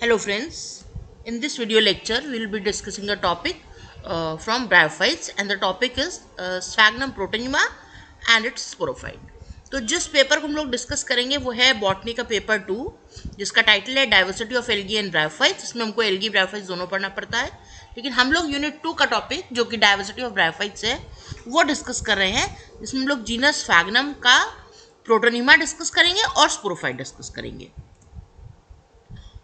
Hello friends, in this video lecture we will be discussing a topic from bryophytes and the topic is Sphagnum protonema and its sporophyte. तो जिस paper को हम लोग discuss करेंगे वो है botany का पेपर 2 जिसका टाइटल है diversity of algae and bryophytes. इसमें हमको एल्गी ब्रायोफाइट्स दोनों पढ़ना पड़ता है, लेकिन हम लोग यूनिट 2 का टॉपिक जो कि डाइवर्सिटी ऑफ ब्रायोफाइट्स है वो डिस्कस कर रहे हैं, जिसमें हम लोग जीनस स्फैग्नम का प्रोटोनीमा डिस्कस करेंगे और स्पोरोफाइट डिस्कस करेंगे।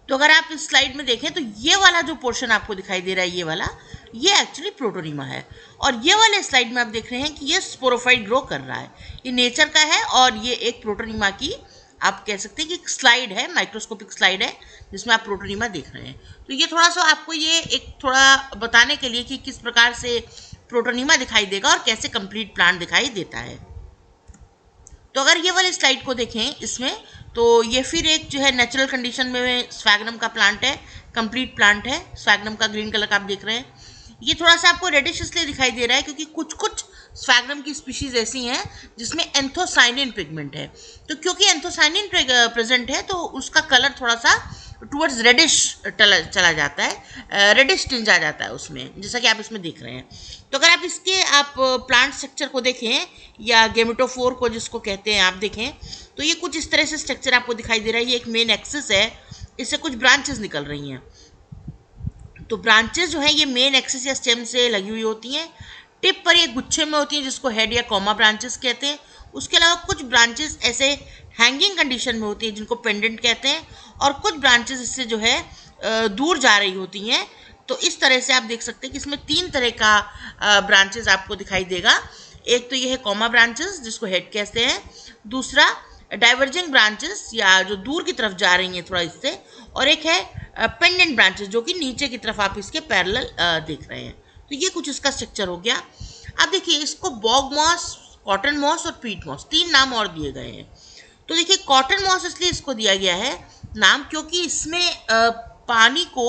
तो अगर आप इस स्लाइड में देखें तो ये वाला जो पोर्शन आपको दिखाई दे रहा है ये एक्चुअली प्रोटोनीमा है, और ये वाले स्लाइड में आप देख रहे हैं कि ये स्पोरोफाइट ग्रो कर रहा है। ये नेचर का है और ये एक प्रोटोनीमा की आप कह सकते हैं कि एक स्लाइड है, माइक्रोस्कोपिक स्लाइड है जिसमें आप प्रोटोनीमा देख रहे हैं। तो ये थोड़ा सा आपको ये एक थोड़ा बताने के लिए कि किस प्रकार से प्रोटोनीमा दिखाई देगा और कैसे कंप्लीट प्लांट दिखाई देता है। तो अगर ये वाली स्लाइड को देखें इसमें, तो ये फिर एक जो है नेचुरल कंडीशन में स्फैग्नम का प्लांट है, कंप्लीट प्लांट है। स्फैग्नम का ग्रीन कलर का आप देख रहे हैं। ये थोड़ा सा आपको रेडिश इसलिए दिखाई दे रहा है क्योंकि कुछ कुछ स्फैग्नम की स्पीशीज ऐसी हैं जिसमें एंथोसाइनिन पिगमेंट है। तो क्योंकि एंथोसाइनिन प्रेजेंट है तो उसका कलर थोड़ा सा टुवर्ड्स रेडिश चला जाता है, रेडिश टिंज आ जाता है उसमें, जैसा कि आप इसमें देख रहे हैं। तो अगर आप इसके प्लांट स्ट्रक्चर को देखें या गेमेटोफोर को जिसको कहते हैं आप देखें, तो ये कुछ इस तरह से स्ट्रक्चर आपको दिखाई दे रहा है। ये एक मेन एक्सिस है, इससे कुछ ब्रांचेस निकल रही हैं। तो ब्रांचेस जो है ये मेन एक्सिस या स्टेम से लगी हुई होती हैं। टिप पर ये गुच्छे में होती हैं जिसको हेड या कॉमा ब्रांचेस कहते हैं। उसके अलावा कुछ ब्रांचेस ऐसे हैंगिंग कंडीशन में होती है जिनको पेंडेंट कहते हैं, और कुछ ब्रांचेस इससे जो है दूर जा रही होती हैं। तो इस तरह से आप देख सकते हैं कि इसमें 3 तरह का ब्रांचेस आपको दिखाई देगा। एक तो ये है कॉमा ब्रांचेस जिसको हेड कहते हैं, दूसरा डाइवर्जिंग ब्रांचेस या जो दूर की तरफ जा रही हैं थोड़ा इससे, और एक है पेंडेंट ब्रांचेस जो कि नीचे की तरफ आप इसके पैरेलल देख रहे हैं। तो ये कुछ इसका स्ट्रक्चर हो गया। अब देखिए इसको बॉग मॉस, कॉटन मॉस और पीट मॉस 3 नाम और दिए गए हैं। तो देखिए कॉटन मॉस इसलिए इसको दिया गया है नाम क्योंकि इसमें पानी को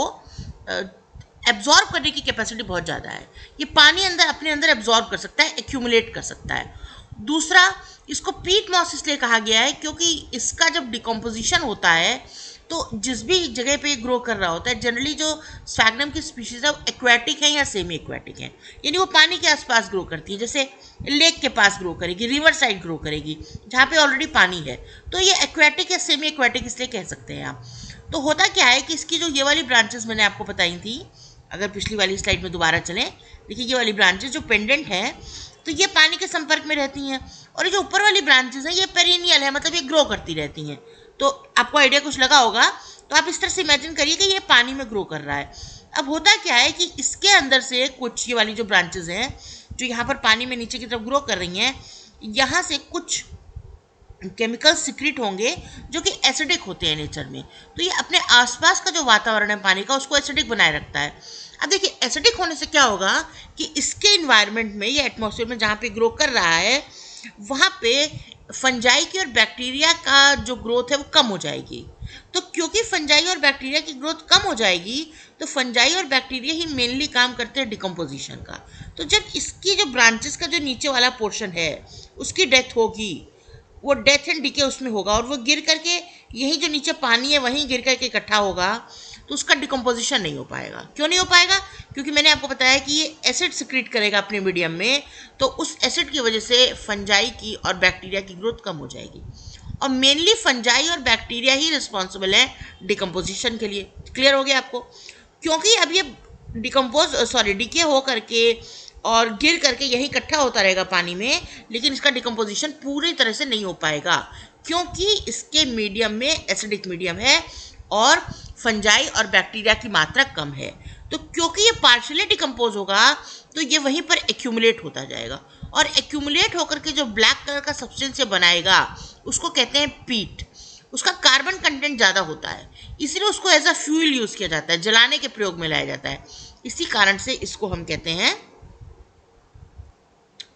एब्जॉर्ब करने की कैपेसिटी बहुत ज़्यादा है। ये पानी अपने अंदर एब्जॉर्ब कर सकता है, एक्यूमुलेट कर सकता है। दूसरा, इसको पीट मॉस इसलिए कहा गया है क्योंकि इसका जब डिकम्पोजिशन होता है तो जिस भी जगह पे ग्रो कर रहा होता है, जनरली जो स्फैग्नम की स्पीशीज है वो एक्वेटिक है या सेमी एक्वेटिक है, यानी वो पानी के आसपास ग्रो करती है। जैसे लेक के पास ग्रो करेगी, रिवर साइड ग्रो करेगी जहाँ पे ऑलरेडी पानी है। तो ये एक्वेटिक या सेमी एक्वेटिक इसलिए कह सकते हैं आप। तो होता क्या है कि इसकी जो ये वाली ब्रांचेस मैंने आपको बताई थी, अगर पिछली वाली स्लाइड में दोबारा चलें, देखिए ये वाली ब्रांचेस जो पेंडेंट है तो ये पानी के संपर्क में रहती हैं, और ये जो ऊपर वाली ब्रांचेस हैं ये पेरिनियल है, मतलब ये ग्रो करती रहती हैं। तो आपको आइडिया कुछ लगा होगा। तो आप इस तरह से इमेजिन करिए कि ये पानी में ग्रो कर रहा है। अब होता क्या है कि इसके अंदर से कुछ ये वाली जो ब्रांचेस हैं जो यहाँ पर पानी में नीचे की तरफ ग्रो कर रही हैं, यहाँ से कुछ केमिकल सिक्रीट होंगे जो कि एसिडिक होते हैं नेचर में। तो ये अपने आसपास का जो वातावरण है पानी का उसको एसिडिक बनाए रखता है। अब देखिए एसिडिक होने से क्या होगा कि इसके इन्वायरमेंट में, ये एटमॉस्फेयर में जहाँ पे ग्रो कर रहा है, वहाँ पे फंजाई की और बैक्टीरिया का जो ग्रोथ है वो कम हो जाएगी। तो क्योंकि फंजाई और बैक्टीरिया की ग्रोथ कम हो जाएगी तो फंजाई और बैक्टीरिया ही मेनली काम करते हैं डिकम्पोजिशन का। तो जब इसकी जो ब्रांचेस का जो नीचे वाला पोर्शन है उसकी डेथ होगी, वो डेथ एंड डिके उसमें होगा, और वो गिर करके यही जो नीचे पानी है वहीं गिर करके इकट्ठा होगा, तो उसका डिकम्पोजिशन नहीं हो पाएगा। क्यों नहीं हो पाएगा? क्योंकि मैंने आपको बताया कि ये एसिड सिक्रीट करेगा अपने मीडियम में, तो उस एसिड की वजह से फंजाई की और बैक्टीरिया की ग्रोथ कम हो जाएगी, और मेनली फंजाई और बैक्टीरिया ही रिस्पॉन्सिबल है डिकम्पोजिशन के लिए। क्लियर हो गया आपको? क्योंकि अब ये डिके हो करके और गिर करके यही इकट्ठा होता रहेगा पानी में, लेकिन इसका डिकम्पोजिशन पूरी तरह से नहीं हो पाएगा क्योंकि इसके मीडियम में एसिडिक मीडियम है और फंजाई और बैक्टीरिया की मात्रा कम है। तो क्योंकि ये पार्शियली डिकम्पोज होगा तो ये वहीं पर एक्यूमुलेट होता जाएगा, और एक्यूमुलेट होकर के जो ब्लैक कलर का सब्सटेंस ये बनाएगा उसको कहते हैं पीट। उसका कार्बन कंटेंट ज़्यादा होता है, इसलिए उसको एज अ फ्यूल यूज़ किया जाता है, जलाने के प्रयोग में लाया जाता है। इसी कारण से इसको हम कहते हैं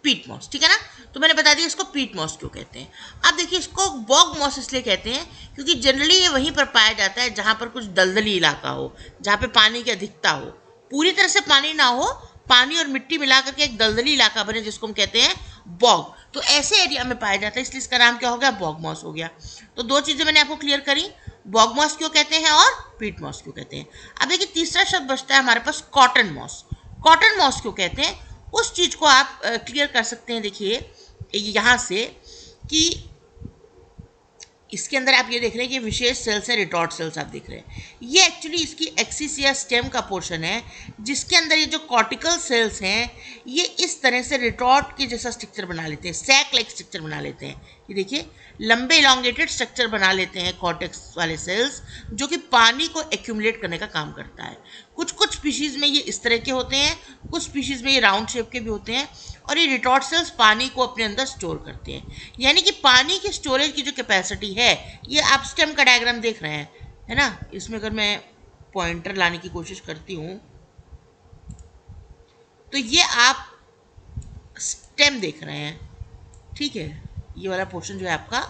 पीट मॉस। ठीक है ना? तो मैंने बता दिया इसको पीट मॉस क्यों कहते हैं। अब देखिए इसको बॉग मॉस इसलिए कहते हैं क्योंकि जनरली ये वहीं पर पाया जाता है जहाँ पर कुछ दलदली इलाका हो, जहाँ पे पानी की अधिकता हो, पूरी तरह से पानी ना हो, पानी और मिट्टी मिला करके एक दलदली इलाका बने जिसको हम कहते हैं बॉग। तो ऐसे एरिया में पाया जाता है, इसलिए इसका नाम क्या हो गया, बॉग मॉस हो गया। तो दो चीजें मैंने आपको क्लियर करी, बॉग मॉस क्यों कहते हैं और पीट मॉस क्यों कहते हैं। अब देखिए तीसरा शब्द बचता है हमारे पास कॉटन मॉस। कॉटन मॉस क्यों कहते हैं, उस चीज को आप क्लियर कर सकते हैं। देखिए यहाँ से कि इसके अंदर आप ये देख रहे हैं कि विशेष सेल्स है, रिटॉर्ट सेल्स आप देख रहे हैं, ये एक्चुअली इसकी एक्सिस या स्टेम का पोर्शन है, जिसके अंदर ये जो कॉर्टिकल सेल्स हैं ये इस तरह से रिटॉर्ट के जैसा स्ट्रक्चर बना लेते हैं, सैक लाइक स्ट्रक्चर बना लेते हैं। ये देखिए लंबे इलोंगेटेड स्ट्रक्चर बना लेते हैं कॉर्टेक्स वाले सेल्स, जो कि पानी को एक्यूमुलेट करने का काम करता है। कुछ कुछ स्पीशीज में ये इस तरह के होते हैं, कुछ स्पीशीज में ये राउंड शेप के भी होते हैं, और ये रिटॉर्ट सेल्स पानी को अपने अंदर स्टोर करते हैं। यानी कि पानी की स्टोरेज की जो कैपेसिटी है, ये आप स्टेम का डायग्राम देख रहे हैं, है ना। इसमें अगर मैं पॉइंटर लाने की कोशिश करती हूँ तो ये आप स्टेम देख रहे हैं, ठीक है। ये वाला पोर्शन जो है आपका,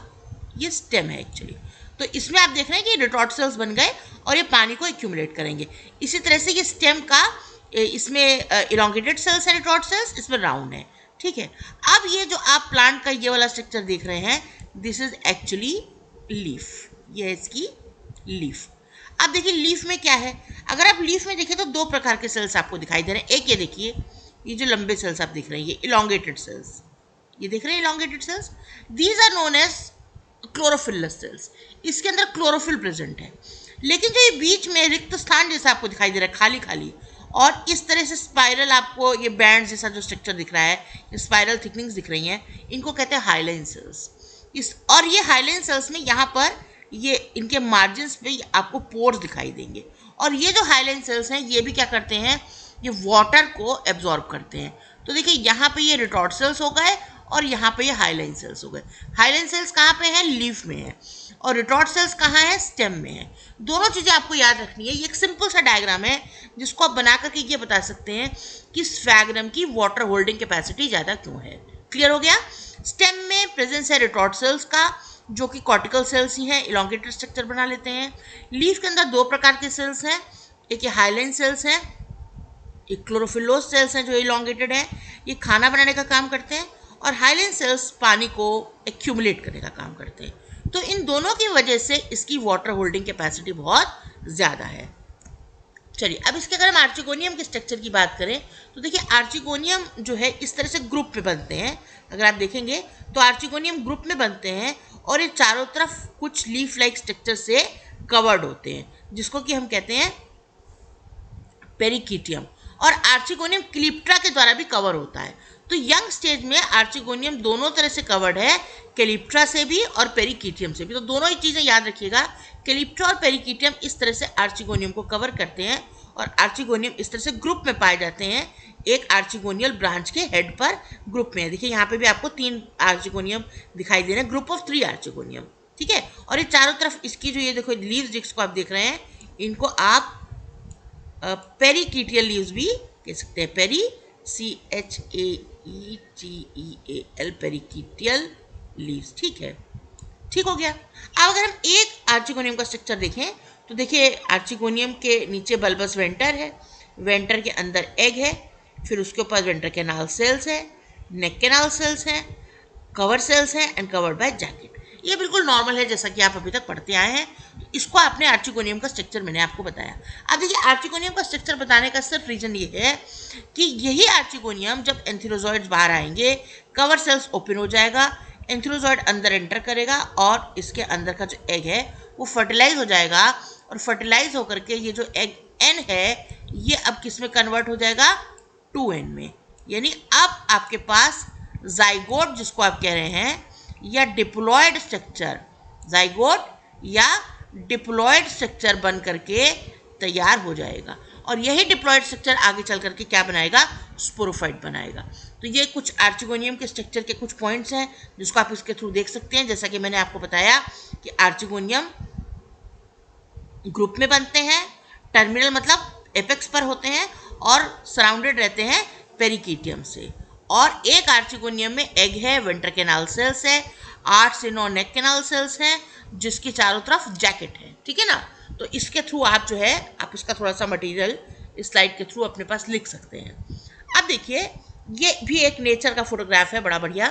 ये स्टेम है एक्चुअली। तो इसमें आप देख रहे हैं कि रिटॉर्ट सेल्स बन गए और ये पानी को एक्यूमुलेट करेंगे। इसी तरह से ये स्टेम का, इसमें इलोंगेटेड सेल्स है रिटॉर्ट सेल्स, इसमें राउंड है, ठीक है। अब ये जो आप प्लांट का ये वाला स्ट्रक्चर देख रहे हैं, दिस इज एक्चुअली लीफ, ये है इसकी लीफ। अब देखिए लीफ में क्या है, अगर आप लीफ में देखें तो दो प्रकार के सेल्स आपको दिखाई दे रहे हैं। एक ये देखिए, ये जो लंबे सेल्स आप दिख रहे हैं, ये इलोंगेटेड सेल्स, ये देख रहे हैं elongated cells, these are known as chlorophyllous cells. इसके अंदर क्लोरोफिल प्रेजेंट है। लेकिन जो ये बीच में रिक्त स्थान जैसा आपको दिखाई दे रहा है, खाली खाली, और इस तरह से स्पाइरल आपको ये बैंड जैसा जो स्ट्रक्चर दिख रहा है, ये स्पाइरल थिकनिंग्स दिख रही हैं, इनको कहते हैं हाइलाइन सेल्स। और ये हाइलाइन सेल्स में यहाँ पर ये इनके मार्जिन्स पे आपको पोर्स दिखाई देंगे, और ये जो हाइलाइन सेल्स हैं ये भी क्या करते हैं, ये वाटर को एब्जॉर्ब करते हैं। तो देखिए यहाँ पे ये रिटॉर्ट सेल्स हो गए और यहाँ पे ये हाइलाइन सेल्स हो गए। हाइलाइन सेल्स कहाँ पे हैं, लीफ में है, और रिटॉर्ट सेल्स कहाँ है, स्टेम में है। दोनों चीज़ें आपको याद रखनी है। ये एक सिंपल सा डायग्राम है जिसको आप बना करके ये बता सकते हैं कि स्फैग्नम की वाटर होल्डिंग कैपेसिटी ज़्यादा क्यों है। क्लियर हो गया। स्टेम में प्रेजेंस है रिटॉर्ट सेल्स का, जो कि कॉर्टिकल सेल्स ही हैं, इलोंगेटेड स्ट्रक्चर बना लेते हैं। लीफ के अंदर दो प्रकार के सेल्स हैं, एक ये हाइलाइन सेल्स हैं, एक क्लोरोफिलोस सेल्स हैं जो इलोंगेटेड हैं, ये खाना बनाने का काम करते हैं, और हाइलाइन सेल्स पानी को एक्यूमुलेट करने का काम करते हैं। तो इन दोनों की वजह से इसकी वाटर होल्डिंग कैपेसिटी बहुत ज़्यादा है। चलिए अब इसके अगर हम आर्चिगोनियम के स्ट्रक्चर की बात करें तो देखिए आर्चिगोनियम जो है इस तरह से ग्रुप में बनते हैं। अगर आप देखेंगे तो आर्चिगोनियम ग्रुप में बनते हैं और ये चारों तरफ कुछ लीफ लाइक स्ट्रक्चर से कवर्ड होते हैं, जिसको कि हम कहते हैं पेरिकीटियम। और आर्चिगोनियम क्लिप्ट्रा के द्वारा भी कवर होता है। तो यंग स्टेज में आर्चिगोनियम दोनों तरह से कवर्ड है, कैलिप्ट्रा से भी और पेरिकीटियम से भी। तो दोनों ही चीज़ें याद रखिएगा, कैलिप्ट्रा और पेरिकीटियम इस तरह से आर्चिगोनियम को कवर करते हैं, और आर्चिगोनियम इस तरह से ग्रुप में पाए जाते हैं, एक आर्चिगोनियल ब्रांच के हेड पर ग्रुप में। देखिए यहाँ पे भी आपको 3 आर्चिगोनियम दिखाई दे रहे हैं, ग्रुप ऑफ 3 आर्चिगोनियम, ठीक है। और ये चारों तरफ इसकी जो ये देखो लीव्स जिसको आप देख रहे हैं, इनको आप पेरिकीटियल लीव्स भी कह सकते हैं, पेरी CHAETEAL पेरिकीटियल लीव्स, ठीक है। ठीक हो गया। अब अगर हम एक आर्चिगोनियम का स्ट्रक्चर देखें तो देखिए आर्चिगोनियम के नीचे बल्बस वेंटर है, वेंटर के अंदर एग है, फिर उसके ऊपर वेंटर कैनाल सेल्स है, नेक कैनाल सेल्स हैं, कवर सेल्स हैं एंड कवर्ड बाय जैकेट। ये बिल्कुल नॉर्मल है जैसा कि आप अभी तक पढ़ते आए हैं। इसको आपने आर्चिगोनियम का स्ट्रक्चर मैंने आपको बताया। अब देखिए आर्चिगोनियम का स्ट्रक्चर बताने का सिर्फ रीजन ये है कि यही आर्चिगोनियम जब एंथिरोजॉइड्स बाहर आएंगे, कवर सेल्स ओपन हो जाएगा, एंथिरोजॉइड अंदर एंटर करेगा और इसके अंदर का जो एग है वो फर्टिलाइज हो जाएगा, और फर्टिलाइज होकर के ये जो एग एन है ये अब किस में कन्वर्ट हो जाएगा, 2n में। यानी अब आपके पास जाइगोट जिसको आप कह रहे हैं, या डिप्लॉयड स्ट्रक्चर, जाइगोट या डिप्लॉयड स्ट्रक्चर बन करके तैयार हो जाएगा, और यही डिप्लॉयड स्ट्रक्चर आगे चल करके क्या बनाएगा, स्पोरोफाइट बनाएगा। तो ये कुछ आर्चिगोनियम के स्ट्रक्चर के कुछ पॉइंट्स हैं जिसको आप इसके थ्रू देख सकते हैं। जैसा कि मैंने आपको बताया कि आर्चिगोनियम ग्रुप में बनते हैं, टर्मिनल मतलब एपेक्स पर होते हैं और सराउंडेड रहते हैं पेरिकीटियम से, और एक आर्चिगोनियम में एग है, वेंटर कैनाल सेल्स है, 8 से 9 नेक कैनाल सेल्स हैं, जिसकी चारों तरफ जैकेट है, ठीक है ना। तो इसके थ्रू आप जो है आप इसका थोड़ा सा मटेरियल इस स्लाइड के थ्रू अपने पास लिख सकते हैं। अब देखिए ये भी एक नेचर का फोटोग्राफ है, बड़ा बढ़िया,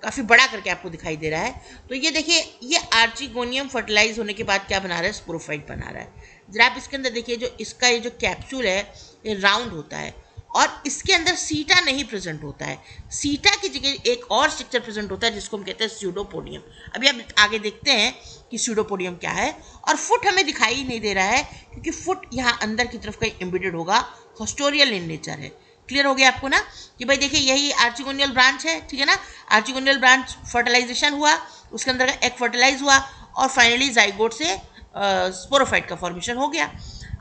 काफ़ी बड़ा करके आपको दिखाई दे रहा है। तो ये देखिए, ये आर्चिगोनियम फर्टिलाइज होने के बाद क्या बना रहा है, स्पोरोफाइट बना रहा है। जरा आप इसके अंदर देखिए, जो इसका ये जो कैप्सूल है ये राउंड होता है और इसके अंदर सीटा नहीं प्रेजेंट होता है। सीटा की जगह एक और स्ट्रक्चर प्रेजेंट होता है जिसको हम कहते हैं स्यूडोपोडियम। अभी आप आगे देखते हैं कि स्यूडोपोडियम क्या है। और फुट हमें दिखाई नहीं दे रहा है क्योंकि फुट यहाँ अंदर की तरफ कहीं एम्बेडेड होगा, हॉस्टोरियल इन नेचर है। क्लियर हो गया आपको ना कि भाई देखिए यही आर्चिगोनियल ब्रांच है, ठीक है ना। आर्चिगोनियल ब्रांच फर्टिलाइजेशन हुआ, उसके अंदर का एग फर्टिलाइज हुआ और फाइनली जाइगोट से स्पोरोफाइट का फॉर्मेशन हो गया।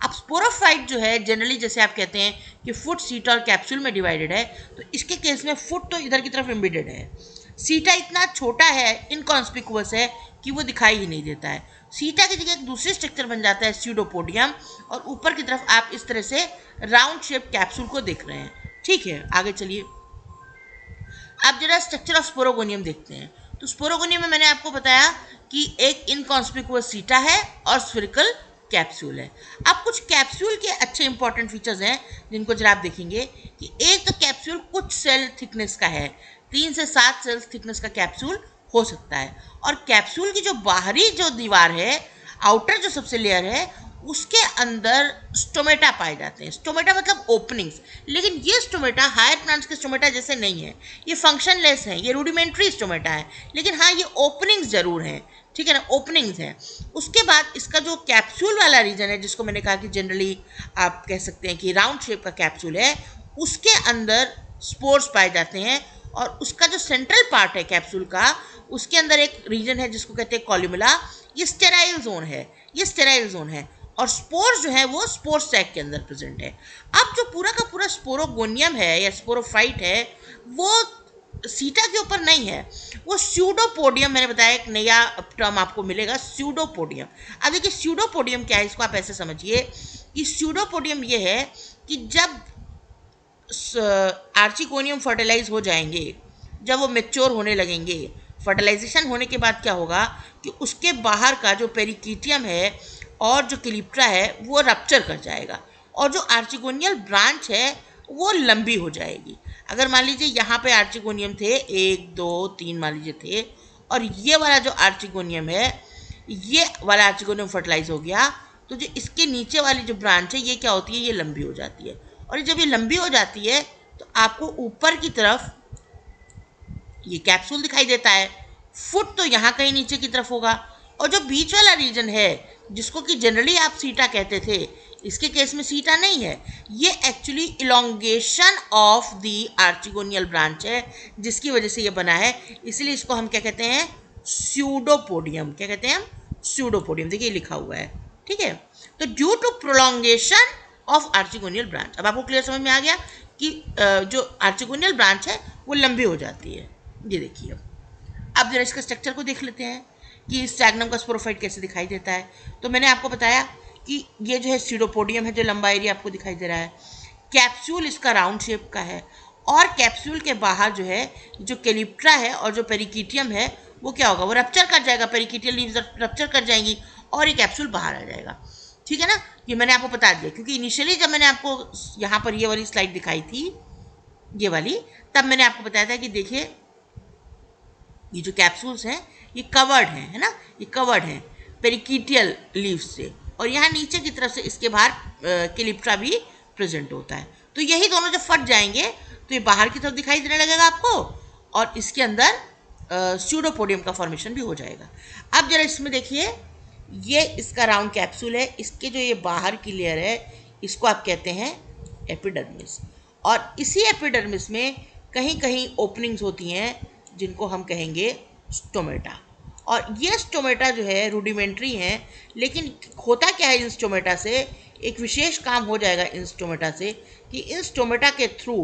अब स्पोरोफाइट जो है जनरली जैसे आप कहते हैं कि फुट, सीटा और कैप्सूल में डिवाइडेड है, तो इसके केस में फुट तो इधर की तरफ एम्बेडेड है, सीटा इतना छोटा है, इनकॉन्स्पिकुअस है कि वो दिखाई ही नहीं देता है। सीटा की जगह एक दूसरी स्ट्रक्चर बन जाता है स्यूडोपोडियम, और ऊपर की तरफ आप इस तरह से राउंड शेप कैप्सूल को देख रहे हैं। ठीक है, आगे चलिए। अब जरा स्ट्रक्चर ऑफ स्पोरोगोनियम देखते हैं। तो स्पोरोगोनियम में मैंने आपको बताया कि एक इनकॉन्स्पिकुअस सीटा है और स्फेरिकल कैप्सूल है। अब कुछ कैप्सूल के अच्छे इंपॉर्टेंट फीचर्स हैं जिनको जरा आप देखेंगे कि एक तो कैप्सूल कुछ सेल थिकनेस का है, 3 से 7 सेल्स थिकनेस का कैप्सूल हो सकता है। और कैप्सूल की जो बाहरी जो दीवार है, आउटर जो सबसे लेयर है, उसके अंदर स्टोमेटा पाए जाते हैं। स्टोमेटा मतलब ओपनिंग्स, लेकिन ये स्टोमेटा हायर प्लांट्स के स्टोमेटा जैसे नहीं है, ये फंक्शनलेस है, ये रूडिमेंट्री स्टोमेटा है, लेकिन हाँ ये ओपनिंग्स जरूर हैं, ठीक है ना, ओपनिंग्स हैं। उसके बाद इसका जो कैप्सूल वाला रीजन है, जिसको मैंने कहा कि जनरली आप कह सकते हैं कि राउंड शेप का कैप्सूल है, उसके अंदर स्पोर्स पाए जाते हैं। और उसका जो सेंट्रल पार्ट है कैप्सूल का, उसके अंदर एक रीजन है जिसको कहते हैं कॉल्यूमुला, ये स्टेराइल जोन है, ये स्टेराइल जोन है। और स्पोर्स जो है वो स्पोर सैक के अंदर प्रेजेंट है। अब जो पूरा का पूरा स्पोरोगोनियम है या स्पोरोफाइट है, वो सीटा के ऊपर नहीं है, वो स्यूडोपोडियम, मैंने बताया एक नया टर्म आपको मिलेगा, स्यूडोपोडियम। अब देखिए स्यूडोपोडियम क्या है, इसको आप ऐसे समझिए कि स्यूडोपोडियम ये है कि जब आर्चिगोनियम फर्टिलाइज हो जाएंगे, जब वो मेच्योर होने लगेंगे, फर्टिलाइजेशन होने के बाद क्या होगा कि उसके बाहर का जो पेरिकीटियम है और जो क्लिप्ट्रा है वो रप्चर कर जाएगा, और जो आर्चिगोनियल ब्रांच है वो लंबी हो जाएगी। अगर मान लीजिए यहाँ पे आर्चिगोनियम थे 1 2 3 मान लीजिए थे, और ये वाला जो आर्चिगोनियम है, ये वाला आर्चिगोनियम फर्टिलाइज हो गया, तो जो इसके नीचे वाली जो ब्रांच है ये क्या होती है, ये लंबी हो जाती है। और जब ये लंबी हो जाती है तो आपको ऊपर की तरफ ये कैप्सूल दिखाई देता है। फुट तो यहाँ कहीं नीचे की तरफ होगा, और जो बीच वाला रीजन है जिसको कि जनरली आप सीटा कहते थे, इसके केस में सीटा नहीं है, ये actually elongation of the archegonial branch है, जिसकी वजह से ये बना है। इसलिए इसको हम क्या कहते हैं, स्यूडोपोडियम। क्या कहते हैं हम, स्यूडोपोडियम। देखिए लिखा हुआ है, ठीक है। तो due to prolongation of archegonial branch, अब आपको क्लियर समझ में आ गया कि जो आर्चिगोनियल ब्रांच है वो लंबी हो जाती है। ये देखिए, अब जरा इसका स्ट्रक्चर को देख लेते हैं कि स्टैग्नम का स्पोरोफाइट कैसे दिखाई देता है। तो मैंने आपको बताया कि ये जो है स्यूडोपोडियम है, जो लंबा एरिया आपको दिखाई दे रहा है। कैप्सूल इसका राउंड शेप का है, और कैप्सूल के बाहर जो है जो कैलिप्ट्रा है और जो पेरिकीटियम है वो क्या होगा, वो रप्चर कर जाएगा, पेरिकीटियल लीव्स रप्चर कर जाएंगी और ये कैप्सूल बाहर आ जाएगा। ठीक है ना, ये मैंने आपको बता दिया, क्योंकि इनिशियली जब मैंने आपको यहाँ पर ये वाली स्लाइड दिखाई थी, ये वाली, तब मैंने आपको बताया था कि देखिए ये जो कैप्सूल्स हैं ये कवर्ड हैं, है ना, ये कवर्ड हैं पेरिकीटियल लीव्स से, और यहाँ नीचे की तरफ से इसके बाहर कैलिप्ट्रा भी प्रेजेंट होता है। तो यही दोनों जब फट जाएंगे तो ये बाहर की तरफ दिखाई देने लगेगा आपको, और इसके अंदर स्यूडोपोडियम का फॉर्मेशन भी हो जाएगा। अब जरा इसमें देखिए, ये इसका राउंड कैप्सूल है, इसके जो ये बाहर की लेयर है इसको आप कहते हैं एपिडर्मिस, और इसी एपिडर्मिस में कहीं कहीं ओपनिंग्स होती हैं जिनको हम कहेंगे स्टोमेटा। और ये स्टोमेटा जो है रूडिमेंट्री हैं, लेकिन होता क्या है इन स्टोमेटा से, एक विशेष काम हो जाएगा इन स्टोमेटा से कि इन स्टोमेटा के थ्रू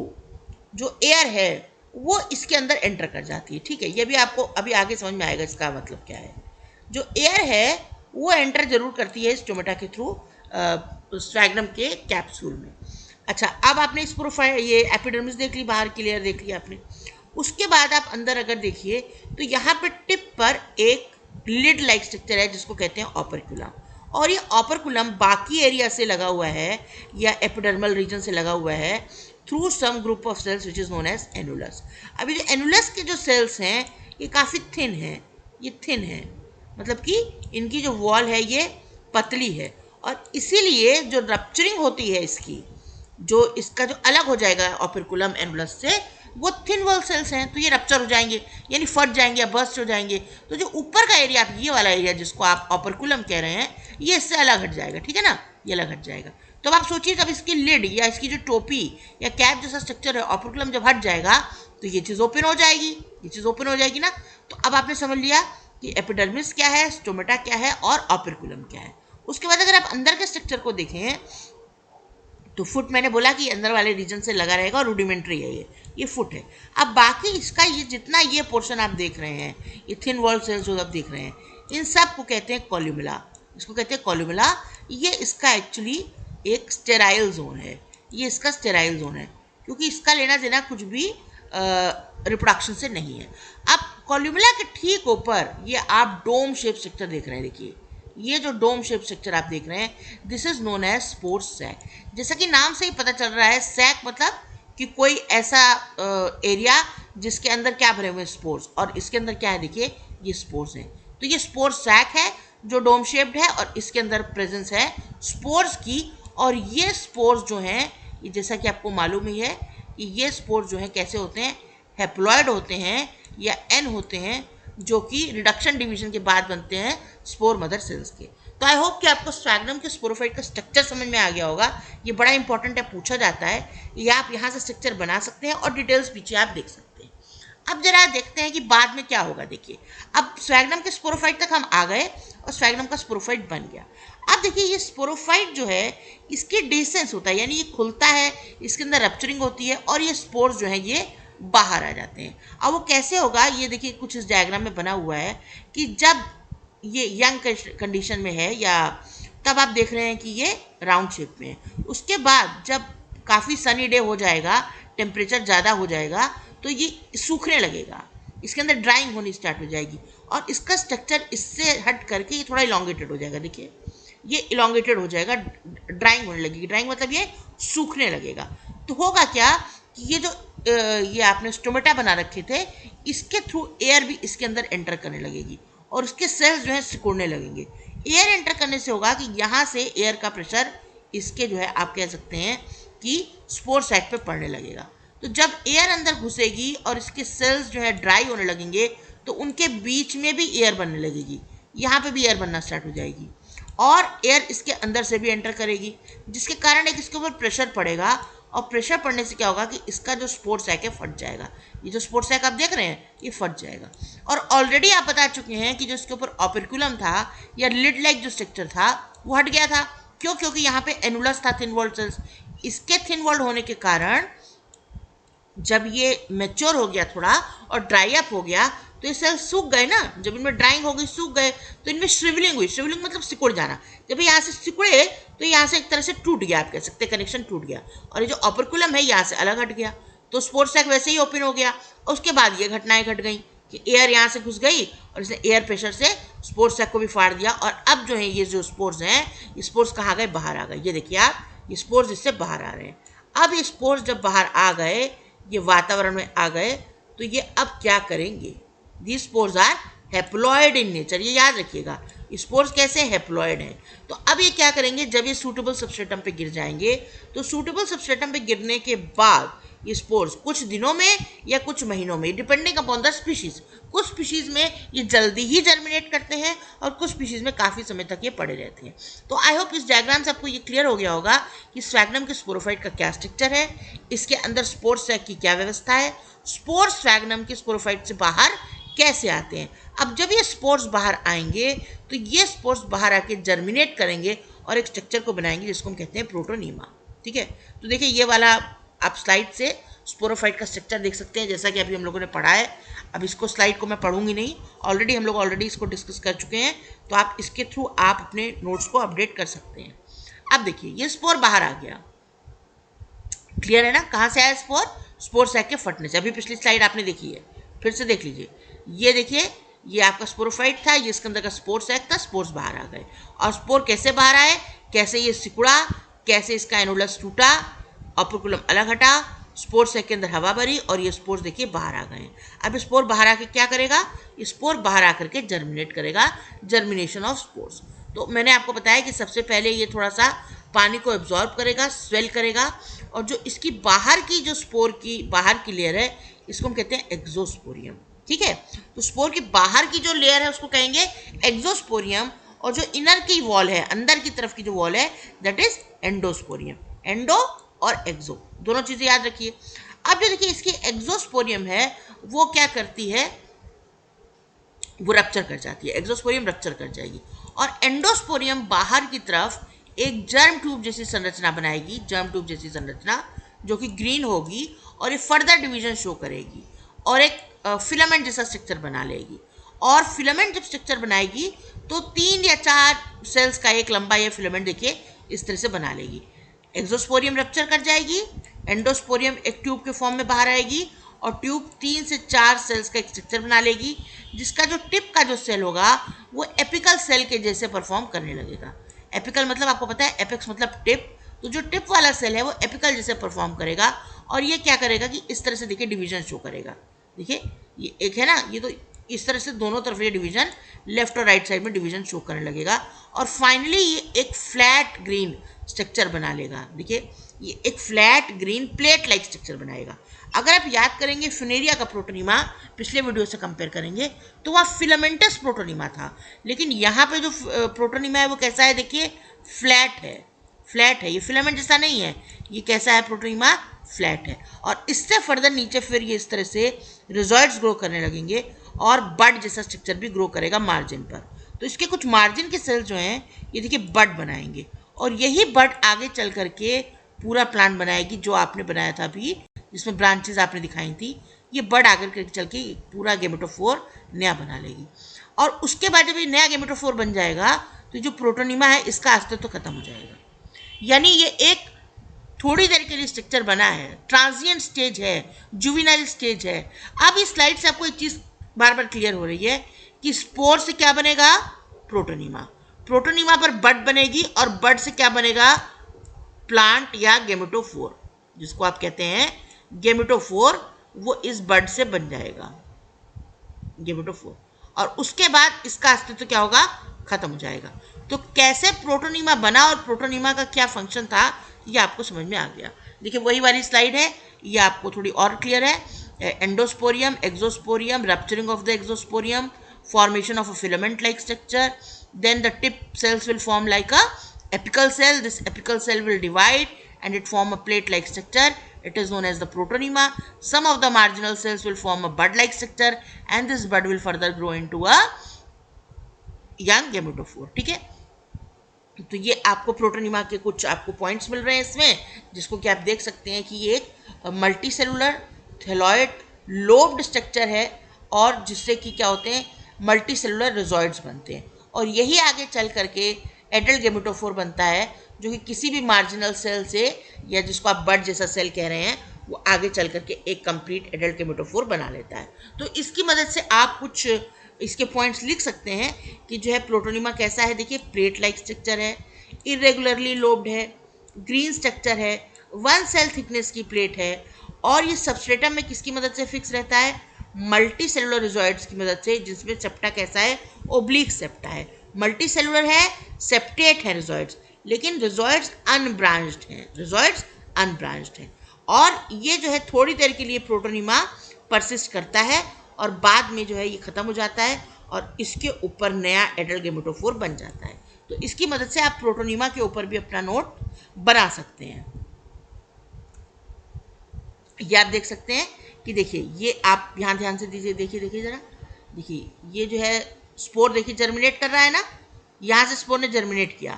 जो एयर है वो इसके अंदर एंटर कर जाती है। ठीक है, ये भी आपको अभी आगे समझ में आएगा इसका मतलब क्या है। जो एयर है वो एंटर जरूर करती है स्टोमेटा के थ्रू स्फैग्नम के कैप्सूल में। अच्छा, अब आपने इस प्रोफाइल ये एपिडर्मिस देख ली, बाहर की लेयर देख ली आपने। उसके बाद आप अंदर अगर देखिए तो यहाँ पे टिप पर एक लिड लाइक स्ट्रक्चर है जिसको कहते हैं ऑपरक्यूलम, और ये ऑपरक्यूलम बाकी एरिया से लगा हुआ है या एपिडर्मल रीजन से लगा हुआ है, through some group of cells which is known as annulus. अभी जो एनुलस के जो सेल्स हैं ये काफ़ी थिन है, ये थिन है, मतलब कि इनकी जो वॉल है ये पतली है, और इसीलिए जो रप्चरिंग होती है इसकी, जो इसका जो अलग हो जाएगा ऑपरकुलम एनुलस से, वो थिन वॉल सेल्स हैं, तो ये रप्चर हो जाएंगे, यानी फट जाएंगे या बर्स्ट हो जाएंगे। तो जो ऊपर का एरिया, ये वाला एरिया जिसको आप ऑपरकुलम कह रहे हैं, ये इससे अलग हट जाएगा, ठीक है ना, ये अलग हट जाएगा। तो अब आप सोचिए कब इसकी लिड या इसकी जो टोपी या कैप जैसा स्ट्रक्चर है ऑपरकुलम जब हट जाएगा तो ये चीज़ ओपन हो जाएगी, ये चीज़ ओपन हो जाएगी ना। तो अब आपने समझ लिया कि एपिडर्मिस क्या है, स्टोमेटा क्या है और ऑपरकुलम क्या है। उसके बाद अगर आप अंदर के स्ट्रक्चर को देखें तो फुट मैंने बोला कि अंदर वाले रीजन से लगा रहेगा और रूडिमेंट्री है ये फुट है। अब बाकी इसका ये जितना ये पोर्शन आप देख रहे हैं, ये थिन वॉल सेल्स जो आप देख रहे हैं, इन सब को कहते हैं कॉल्यूमुला, इसको कहते हैं कॉल्यूमुला। ये इसका एक्चुअली एक स्टेराइल जोन है, ये इसका स्टेराइल जोन है, क्योंकि इसका लेना देना कुछ भी रिप्रोडक्शन से नहीं है। अब कॉल्यूमुला के ठीक ऊपर ये आप डोम शेप स्ट्रक्चर देख रहे हैं, देखिए ये जो डोम शेप स्ट्रक्चर आप देख रहे हैं, this is known as spore sac. जैसा कि नाम से ही पता चल रहा है, सैक मतलब कि कोई ऐसा एरिया जिसके अंदर क्या भरे हुए स्पोर्स, और इसके अंदर क्या है, देखिए ये स्पोर्स हैं। तो ये स्पोर सैक है जो डोम शेप्ड है और इसके अंदर प्रेजेंस है स्पोर्स की। और ये स्पोर्स जो हैं, ये जैसा कि आपको मालूम ही है कि ये स्पोर्स जो हैं कैसे होते हैं, हैप्लॉयड होते हैं या एन होते हैं, जो कि रिडक्शन डिवीजन के बाद बनते हैं स्पोर मदर सेल्स के। तो आई होप कि आपको स्फैग्नम के स्पोरोफाइट का स्ट्रक्चर समझ में आ गया होगा। ये बड़ा इंपॉर्टेंट है, पूछा जाता है, ये आप यहाँ से स्ट्रक्चर बना सकते हैं और डिटेल्स पीछे आप देख सकते हैं। अब जरा देखते हैं कि बाद में क्या होगा। देखिए अब स्फैग्नम के स्पोरोफाइट तक हम आ गए और स्फैग्नम का स्पोरोफाइट बन गया। अब देखिए ये स्पोरोफाइट जो है इसकी डिसेंस होता है, यानी ये खुलता है, इसके अंदर रप्चरिंग होती है और ये स्पोर्स जो है ये बाहर आ जाते हैं। अब वो कैसे होगा, ये देखिए कुछ इस डायग्राम में बना हुआ है कि जब ये यंग कंडीशन में है या तब आप देख रहे हैं कि ये राउंड शेप में है। उसके बाद जब काफ़ी सनी डे हो जाएगा, टेम्परेचर ज़्यादा हो जाएगा, तो ये सूखने लगेगा, इसके अंदर ड्राइंग होनी स्टार्ट हो जाएगी और इसका स्ट्रक्चर इससे हट करके ये थोड़ा इलोंगेटेड हो जाएगा। देखिए ये इलोंगेटेड हो जाएगा, ड्राइंग होने लगेगी। ड्राइंग मतलब ये सूखने लगेगा। तो होगा क्या कि ये जो ये आपने स्टोमेटा बना रखे थे, इसके थ्रू एयर भी इसके अंदर एंटर करने लगेगी और उसके सेल्स जो है सिकुड़ने लगेंगे। एयर एंटर करने से होगा कि यहाँ से एयर का प्रेशर इसके जो है आप कह सकते हैं कि स्पोर साइट पे पड़ने लगेगा। तो जब एयर अंदर घुसेगी और इसके सेल्स जो है ड्राई होने लगेंगे तो उनके बीच में भी एयर बनने लगेगी, यहाँ पे भी एयर बनना स्टार्ट हो जाएगी और एयर इसके अंदर से भी एंटर करेगी, जिसके कारण एक इसके ऊपर प्रेशर पड़ेगा और प्रेशर पड़ने से क्या होगा कि इसका जो स्पोर सैक है फट जाएगा। ये जो स्पोर सैक आप देख रहे हैं ये फट जाएगा। और ऑलरेडी आप बता चुके हैं कि जो इसके ऊपर ऑपरकुलम था या लिड लाइक जो स्ट्रक्चर था वो हट गया था। क्यों? क्योंकि यहाँ पे एनुलस था, थिन वॉल्ड सेल्स। इसके थिन वॉल्ड होने के कारण जब ये मैच्योर हो गया थोड़ा और ड्राई अप हो गया तो ये सेल्स सूख गए ना। जब इनमें ड्राइंग हो गई, सूख गए, तो इनमें श्रिवलिंग हुई। श्रिवलिंग मतलब सिकुड़ जाना। जब यहाँ से सिकुड़े तो यहाँ से एक तरह से टूट गया, आप कह सकते हैं कनेक्शन टूट गया और ये जो ऑपरकुलम है यहाँ से अलग हट गया, तो स्पोर सैक वैसे ही ओपन हो गया। और उसके बाद ये घटनाएं घट गई कि एयर यहाँ से घुस गई और इसने एयर प्रेशर से स्पोर सैक को भी फाड़ दिया और अब जो है ये जो स्पोर्स हैं, ये स्पोर्स कहाँ गए? बाहर आ गए। ये देखिए आप, ये स्पोर्स इससे बाहर आ रहे हैं। अब ये स्पोर्स जब बाहर आ गए, ये वातावरण में आ गए, तो ये अब क्या करेंगे? These spores are haploid in nature, ये याद रखिएगा। स्पोर्स कैसे हैप्लॉयड हैं? तो अब ये क्या करेंगे, जब ये सूटेबल सबस्ट्रेटम पे गिर जाएंगे तो सूटेबल सबस्ट्रेटम पे गिरने के बाद ये स्पोर्स कुछ दिनों में या कुछ महीनों में, डिपेंडिंग अपॉन द स्पीशीज, कुछ स्पीशीज में ये जल्दी ही जर्मिनेट करते हैं और कुछ स्पीशीज में काफ़ी समय तक ये पड़े रहते हैं। तो आई होप इस डायग्राम से आपको ये क्लियर हो गया होगा कि स्फैग्नम के स्पोरोफाइट का क्या स्ट्रक्चर है, इसके अंदर स्पोर सैक की क्या व्यवस्था है, स्पोर स्फैग्नम के स्पोरोफाइट से बाहर कैसे आते हैं। अब जब ये स्पोर्स बाहर आएंगे तो ये स्पोर्स बाहर आके जर्मिनेट करेंगे और एक स्ट्रक्चर को बनाएंगे जिसको हम कहते हैं प्रोटोनीमा। ठीक है, तो देखिए ये वाला आप स्लाइड से स्पोरोफाइट का स्ट्रक्चर देख सकते हैं, जैसा कि अभी हम लोगों ने पढ़ा है। अब इसको स्लाइड को मैं पढ़ूंगी नहीं, हम लोग ऑलरेडी इसको डिस्कस कर चुके हैं, तो आप इसके थ्रू आप अपने नोट्स को अपडेट कर सकते हैं। अब देखिए ये स्पोर बाहर आ गया, क्लियर है ना? कहाँ से आया स्पोर? स्पोर सैक के फटने से। अभी पिछली स्लाइड आपने देखी है, फिर से देख लीजिए। ये देखिए ये आपका स्पोरोफाइट था, ये इसके अंदर का स्पोर सैक था, स्पोर्स बाहर आ गए। और स्पोर कैसे बाहर आए, कैसे ये सिकुड़ा, कैसे इसका एनुलस टूटा, ऑपरकुलम अलग हटा, स्पोर सेल के अंदर हवा भरी और ये स्पोर्स देखिए बाहर आ गए हैं। अब स्पोर बाहर आके क्या करेगा, स्पोर बाहर आकर के जर्मिनेट करेगा, जर्मिनेशन ऑफ स्पोर्स। तो मैंने आपको बताया कि सबसे पहले ये थोड़ा सा पानी को एब्जॉर्ब करेगा, स्वेल करेगा, और जो इसकी बाहर की जो स्पोर की बाहर की लेयर है इसको हम कहते हैं एक्सोस्पोरियम। ठीक है, तो स्पोर की बाहर की जो लेयर है उसको कहेंगे एक्सोस्पोरियम, और जो इनर की वॉल है, अंदर की तरफ की जो वॉल है, दैट इज एंडोस्पोरियम। एंडो और एक्सो दोनों चीजें याद रखिए। अब जो देखिए इसकी एक्सोस्पोरियम है वो क्या करती है, वो रप्चर कर जाती है, एक्सोस्पोरियम रप्चर कर जाएगी, और एंडोस्पोरियम बाहर की तरफ एक जर्म ट्यूब जैसी संरचना बनाएगी, जर्म ट्यूब जैसी संरचना जो कि ग्रीन होगी, और ये फर्दर डिवीजन शो करेगी और एक फिलामेंट जैसा स्ट्रक्चर बना लेगी। और फिलामेंट जब स्ट्रक्चर बनाएगी तो 3 या 4 सेल्स का एक लंबा ये फिलामेंट देखिए इस तरह से बना लेगी। एक्सोस्पोरियम रप्चर कर जाएगी, एंडोस्पोरियम एक ट्यूब के फॉर्म में बाहर आएगी, और ट्यूब 3 से 4 सेल्स का एक स्ट्रक्चर बना लेगी, जिसका जो टिप का जो सेल होगा वो एपिकल सेल के जैसे परफॉर्म करने लगेगा। एपिकल मतलब आपको पता है, एपेक्स मतलब टिप, तो जो टिप वाला सेल है वो एपिकल जैसे परफॉर्म करेगा, और ये क्या करेगा कि इस तरह से देखिए डिवीजन शो करेगा। देखिए ये एक है ना, ये तो इस तरह से दोनों तरफ ये डिवीजन लेफ्ट और राइट साइड में डिवीजन शो करने लगेगा, और फाइनली ये एक फ्लैट ग्रीन स्ट्रक्चर बना लेगा। देखिए ये एक flat green plate like structure बनाएगा। अगर आप याद करेंगे फिनेरिया का प्रोटोनीमा पिछले वीडियो से कंपेयर करेंगे तो वह फिलामेंटस प्रोटोनीमा था, लेकिन यहाँ पे जो प्रोटोनीमा है वो कैसा है, देखिए फ्लैट है, फ्लैट है, ये फिलामेंट जैसा नहीं है, ये कैसा है प्रोटोनीमा, फ्लैट है। और इससे फर्दर नीचे फिर ये इस तरह से रिजॉइड्स ग्रो करने लगेंगे, और बड जैसा स्ट्रक्चर भी ग्रो करेगा मार्जिन पर। तो इसके कुछ मार्जिन के सेल जो हैं ये देखिए बड बनाएंगे, और यही बड आगे चल करके पूरा प्लांट बनाएगी जो आपने बनाया था अभी, जिसमें ब्रांचेस आपने दिखाई थी। ये बड आगे करके चल के पूरा गेमेटोफोर नया बना लेगी, और उसके बाद जब ये नया गेमेटोफोर बन जाएगा तो जो प्रोटोनीमा है इसका अस्तित्व तो खत्म हो जाएगा। यानी ये एक थोड़ी देर के लिए स्ट्रक्चर बना है, ट्रांजिएंट स्टेज है, जुविनाइल स्टेज है। अब इस स्लाइड से आपको एक चीज बार बार क्लियर हो रही है कि स्पोर से क्या बनेगा, प्रोटोनीमा, प्रोटोनीमा पर बड बनेगी, और बड से क्या बनेगा, प्लांट या गेमेटोफोर, जिसको आप कहते हैं गेमेटोफोर, वो इस बड से बन जाएगा गेमेटोफोर, और उसके बाद इसका अस्तित्व क्या होगा, खत्म हो जाएगा। तो कैसे प्रोटोनीमा बना और प्रोटोनीमा का क्या फंक्शन था ये आपको समझ में आ गया। देखिए वही वाली स्लाइड है, ये आपको थोड़ी और क्लियर है। Endosporium, exosporium, rupturing of the exosporium, formation of a filament like structure, then the tip cells will form like a apical cell. This apical cell will divide and it form a plate like structure. It is known as the protonema. Some of the marginal cells will form a bud like structure, and this bud will further grow into a young gametophore. ठीक है, तो ये आपको protonema के कुछ आपको points मिल रहे हैं इसमें, जिसको कि आप देख सकते हैं कि ये एक multi cellular thalloid lobed structure है, और जिससे कि क्या होते हैं, मल्टी सेलुलर रिजॉइड्स बनते हैं, और यही आगे चल करके एडल्ट गेमेटोफोर बनता है, जो कि किसी भी मार्जिनल सेल से, या जिसको आप बड जैसा सेल कह रहे हैं, वो आगे चल करके एक कंप्लीट एडल्ट गेमेटोफोर बना लेता है। तो इसकी मदद से आप कुछ इसके पॉइंट्स लिख सकते हैं कि जो है प्रोटोनीमा कैसा है। देखिए प्लेट लाइक स्ट्रक्चर है, इरेगुलरली लोब्ड है, ग्रीन स्ट्रक्चर है, 1 सेल थिकनेस की प्लेट है, और ये सबस्ट्रेटम में किसकी मदद से फिक्स रहता है, मल्टी सेलुलर रिजॉइड्स की मदद से, जिसमें सेप्टा कैसा है, ओब्लिक सेप्टा है। मल्टी सेलुलर है, सेप्टेट है रिजॉइड्स, लेकिन रिजॉइड्स अनब्रांच्ड हैं, रिजॉइड्स अनब्रांच्ड हैं। और ये जो है थोड़ी देर के लिए प्रोटोनीमा परसिस्ट करता है, और बाद में जो है ये खत्म हो जाता है, और इसके ऊपर नया एडल्ट गेमेटोफोर बन जाता है। तो इसकी मदद से आप प्रोटोनीमा के ऊपर भी अपना नोट बना सकते हैं। ये आप देख सकते हैं कि देखिए ये आप यहाँ ध्यान से दीजिए, देखिए जरा, देखिए ये जो है स्पोर देखिए जर्मिनेट कर रहा है ना, यहाँ से स्पोर ने जर्मिनेट किया,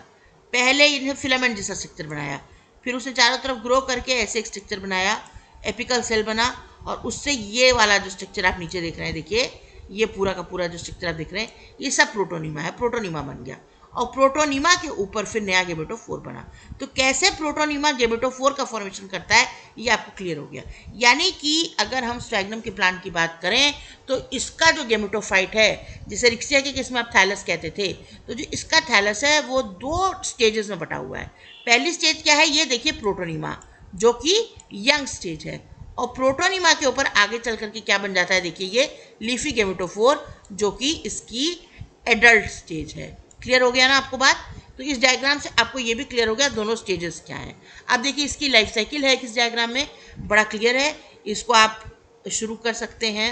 पहले इन्हें फिलामेंट जैसा स्ट्रक्चर बनाया, फिर उसे चारों तरफ ग्रो करके ऐसे एक स्ट्रक्चर बनाया, एपिकल सेल बना, और उससे ये वाला जो स्ट्रक्चर आप नीचे देख रहे हैं, देखिए ये पूरा का पूरा जो स्ट्रक्चर आप देख रहे हैं, ये सब प्रोटोनीमा है, प्रोटोनीमा बन गया, और प्रोटोनीमा के ऊपर फिर नया गेमेटोफोर बना। तो कैसे प्रोटोनीमा गेमेटोफोर का फॉर्मेशन करता है ये आपको क्लियर हो गया। यानी कि अगर हम स्फैग्नम के प्लांट की बात करें तो इसका जो गेमेटोफाइट है, जैसे रिक्सिया के केस में आप थैलस कहते थे, तो जो इसका थैलस है वो 2 स्टेजेस में बटा हुआ है। पहली स्टेज क्या है, ये देखिए प्रोटोनीमा, जो कि यंग स्टेज है। और प्रोटोनिमा के ऊपर आगे चल करके क्या बन जाता है, देखिए ये लीफी गेमेटोफोर, जो कि इसकी एडल्ट स्टेज है। क्लियर हो गया ना आपको बात? तो इस डायग्राम से आपको ये भी क्लियर हो गया दोनों स्टेजेस क्या हैं। अब देखिए इसकी लाइफ साइकिल है किस डायग्राम में, बड़ा क्लियर है। इसको आप शुरू कर सकते हैं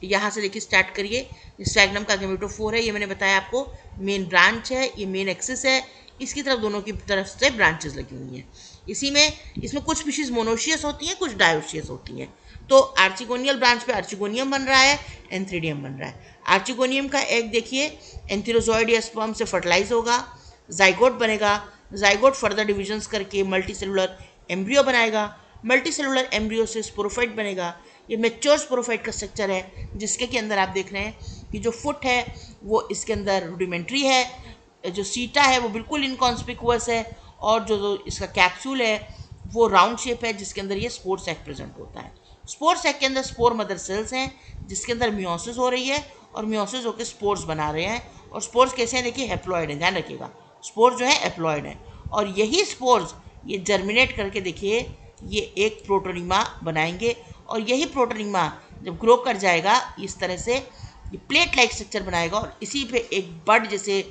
यहाँ से, देखिए स्टार्ट करिए। स्फैग्नम का गेमेटोफोर है, ये मैंने बताया आपको मेन ब्रांच है, ये मेन एक्सिस है, इसकी तरफ दोनों की तरफ से ब्रांचेस लगी हुई हैं। इसी में इसमें कुछ स्पीशीज मोनोशियस होती हैं, कुछ डायोशियस होती हैं। तो आर्चिगोनियल ब्रांच पे आर्चिगोनियम बन रहा है, एंथ्रीडियम बन रहा है। आर्चिगोनियम का एग देखिए एंथेरोजॉइड या स्पर्म से फर्टिलाइज होगा, जाइगोट बनेगा, जाइगोट फर्दर डिविजन्स करके मल्टी सेलुलर एम्ब्रियो बनाएगा, मल्टी सेलुलर एम्ब्रियो से स्पोरोफाइट बनेगा। ये मेच्योर स्पोरोफाइट का स्ट्रक्चर है, जिसके के अंदर आप देख रहे हैं कि जो फुट है वो इसके अंदर रूडिमेंट्री है, जो सीटा है वो बिल्कुल इनकॉन्स्पिकुअस है, और जो इसका कैप्सूल है वो राउंड शेप है, जिसके अंदर ये स्पोर सैक प्रेजेंट होता है। स्पोर सैक के अंदर स्पोर मदर सेल्स हैं, जिसके अंदर मियोसिस हो रही है, और मियोसिस होकर स्पोर्स बना रहे हैं। और स्पोर्स कैसे हैं, देखिए हैप्लॉइड है, ध्यान रखिएगा, स्पोर्स जो है हैप्लॉइड है। और यही स्पोर्स ये जर्मिनेट करके देखिए ये एक प्रोटोनिमा बनाएंगे, और यही प्रोटोनिमा जब ग्रो कर जाएगा इस तरह से ये प्लेट लाइक स्ट्रक्चर बनाएगा, और इसी पे एक बड जैसे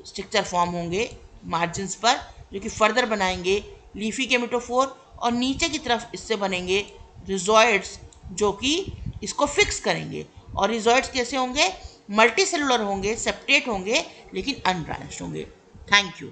स्ट्रक्चर फॉर्म होंगे मार्जिन्स पर, जो कि फर्दर बनाएंगे लीफी गेमेटोफोर, और नीचे की तरफ इससे बनेंगे रिजॉइड्स, जो कि इसको फिक्स करेंगे। और रिजॉइड्स कैसे होंगे, मल्टी सेलुलर होंगे, सेपरेट होंगे, लेकिन अनब्रांच्ड होंगे। Thank you.